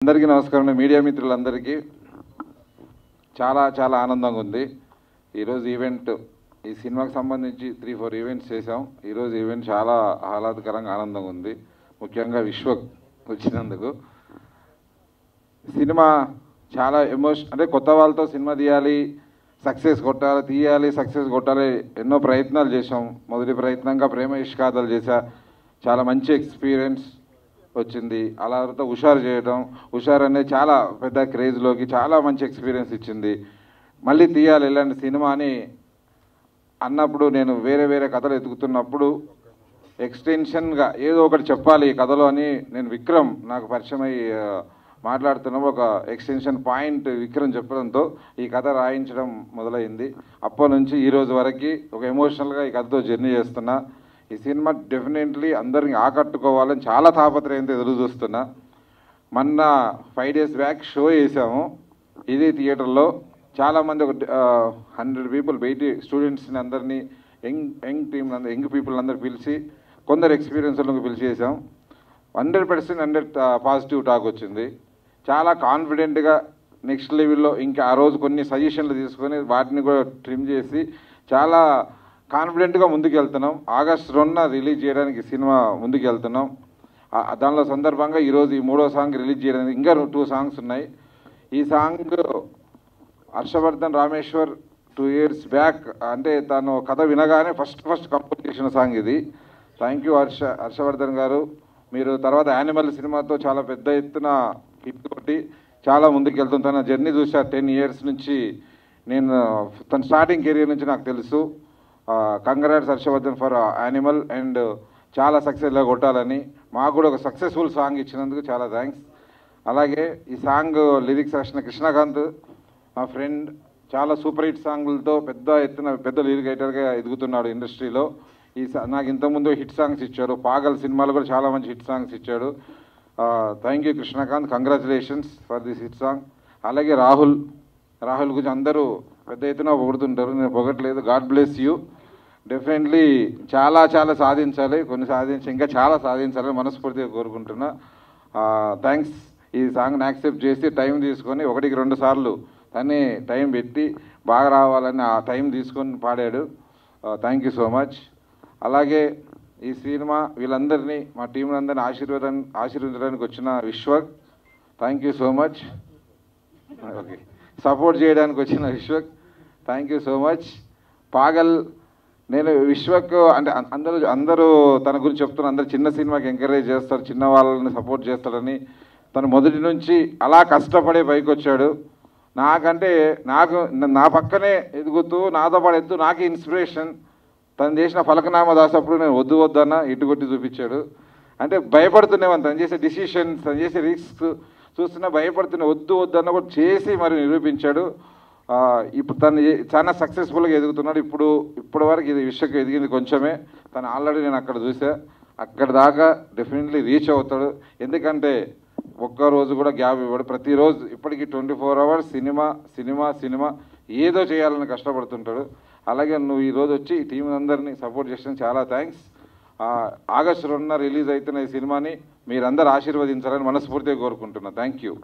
అందరికీ నమస్కారం. మీడియా మిత్రులందరికీ చాలా చాలా ఆనందంగా ఉంది. ఈరోజు ఈవెంట్ ఈ సినిమాకి సంబంధించి 3-4 ఈవెంట్స్ చేసాం. ఈరోజు ఈవెంట్ చాలా ఆహ్లాదకరంగా ఆనందంగా ఉంది. ముఖ్యంగా విశ్వక్ వచ్చినందుకు. సినిమా చాలా అంటే కొత్త వాళ్ళతో సినిమా తీయాలి, సక్సెస్ కొట్టాలి, ఎన్నో ప్రయత్నాలు చేసాం. మొదటి ప్రయత్నంగా ప్రేమ ఇష్కాదాలు చేశా. చాలా మంచి ఎక్స్పీరియన్స్ వచ్చింది. అలా తర్వాత హుషార్ అనేది చాలా పెద్ద క్రేజ్లోకి చాలా మంచి ఎక్స్పీరియన్స్ ఇచ్చింది. మళ్ళీ తీయాలి ఇలాంటి సినిమా అని అన్నప్పుడు నేను వేరే కథలు ఎదుగుతున్నప్పుడు ఎక్స్టెన్షన్గా ఏదో ఒకటి చెప్పాలి ఈ కథలో అని నేను విక్రమ్ నాకు పరిచయమై మాట్లాడుతున్నప్పుడు ఒక ఎక్స్టెన్షన్ పాయింట్ విక్రమ్ చెప్పడంతో ఈ కథ రాయించడం మొదలైంది. అప్పటి నుంచి ఈరోజు వరకు ఒక ఎమోషనల్గా ఈ కథతో జర్నీ చేస్తున్నా. ఈ సినిమా డెఫినెట్లీ అందరిని ఆకట్టుకోవాలని చాలా తాపత్రయంతో ఎదురు చూస్తున్నా. మొన్న 5 days బ్యాక్ షో వేసాము. ఇది థియేటర్లో చాలామంది ఒక 100 people బయటి స్టూడెంట్స్ని అందరినీ యంగ్ పీపుల్ అందరు పిలిచి కొందరు ఎక్స్పీరియన్స్లకు పిలిచి చేసాం. 100% పాజిటివ్ టాక్ వచ్చింది. చాలా కాన్ఫిడెంట్గా నెక్స్ట్ లెవెల్లో ఇంకా ఆ రోజు కొన్ని సజెషన్లు తీసుకొని వాటిని కూడా ట్రిమ్ చేసి చాలా కాన్ఫిడెంట్గా ముందుకు వెళ్తున్నాం. August 2న రిలీజ్ చేయడానికి సినిమా ముందుకు వెళ్తున్నాం. దానిలో సందర్భంగా ఈరోజు ఈ 3వ సాంగ్ రిలీజ్ చేయడానికి ఇంకా 2 songs ఉన్నాయి. ఈ song Harshavardhan Rameshwar 2 years back అంటే తను కథ వినగానే ఫస్ట్ కంపోజ్ చేసిన సాంగ్ ఇది. థ్యాంక్ యూ హర్షవర్ధన్ గారు. మీరు తర్వాత యానిమల్ సినిమాతో చాలా పెద్ద ఎత్తున హిట్ కొట్టి చాలా ముందుకు వెళ్తుంది. తన జర్నీ చూసా 10 years నుంచి. నేను తన స్టార్టింగ్ కెరీర్ నుంచి నాకు తెలుసు. Congrats Harshavardhan for Animal and చాలా సక్సెస్గా కొట్టాలని. మాకు కూడా ఒక సక్సెస్ఫుల్ సాంగ్ ఇచ్చినందుకు చాలా థ్యాంక్స్. అలాగే ఈ సాంగ్ లిరిక్స్ రాసిన కృష్ణకాంత్ మా ఫ్రెండ్ చాలా సూపర్ హిట్ సాంగులతో పెద్ద లిరిక్ రైటర్గా ఎదుగుతున్నాడు ఇండస్ట్రీలో. నాకు ఇంతకుముందు హిట్ సాంగ్స్ ఇచ్చాడు. పాగల్ సినిమాలో కూడా చాలా మంచి హిట్ సాంగ్స్ ఇచ్చాడు. Thank you Krishnakanth, congratulations for this hit song. అలాగే రాహుల్ గురించి అందరూ పెద్ద ఎత్తున పొగుడుతుంటారు, నేను పొగట్లేదు. God bless you. డెఫినెట్లీ చాలా సాధించాలి, ఇంకా చాలా సాధించాలని మనస్ఫూర్తిగా కోరుకుంటున్నా. థ్యాంక్స్. ఈ సాంగ్ని యాక్సెప్ట్ చేసి టైం తీసుకొని 1-2 సార్లు తనే టైం పెట్టి బాగా రావాలని ఆ టైం తీసుకొని పాడాడు. Thank you so much. అలాగే ఈ సినిమా వీళ్ళందరినీ మా టీం అందరినీ ఆశీర్వదించడానికి వచ్చిన Vishwak thank you so much. Okay, support చేయడానికి వచ్చిన Vishwak thank you so much. Paagal నేను విశ్వక్ అంటే అందరూ తన గురించి చెప్తున్నారు. అందరు చిన్న సినిమాకి ఎంకరేజ్ చేస్తారు, చిన్న వాళ్ళని సపోర్ట్ చేస్తాడని. తను మొదటి నుంచి అలా కష్టపడే పైకి వచ్చాడు. నా పక్కనే ఎదుగుతూ నాతో పాటు నాకు ఇన్స్పిరేషన్. తను చేసిన ఫలకనామా దాసప్పుడు నేను వద్దన్న ఇటుకొట్టి చూపించాడు. అంటే భయపడుతున్నామని తను చేసే డిసిషన్స్, తను చేసే రిస్క్ చూస్తున్నా భయపడుతున్నా. వద్దన్న కూడా చేసి మరి నిరూపించాడు. ఇప్పుడు తను చాలా సక్సెస్ఫుల్గా ఎదుగుతున్నాడు. ఇప్పటి వరకు ఇది విశ్వకు ఎదిగింది కొంచెమే. తను ఆల్రెడీ నేను అక్కడ చూసా. అక్కడ దాకా డెఫినెట్లీ రీచ్ అవుతాడు. ఎందుకంటే ఒక్కరోజు కూడా గ్యాప్ ఇవ్వడు. ప్రతిరోజు ఇప్పటికీ 24 hours సినిమా ఏదో చేయాలని కష్టపడుతుంటాడు. అలాగే నువ్వు ఈరోజు వచ్చి ఈ టీం అందరినీ సపోర్ట్ చేసిన చాలా థ్యాంక్స్. August 2న రిలీజ్ అవుతున్న ఈ సినిమాని మీరందరూ ఆశీర్వదించాలని మనస్ఫూర్తిగా కోరుకుంటున్నా. Thank you.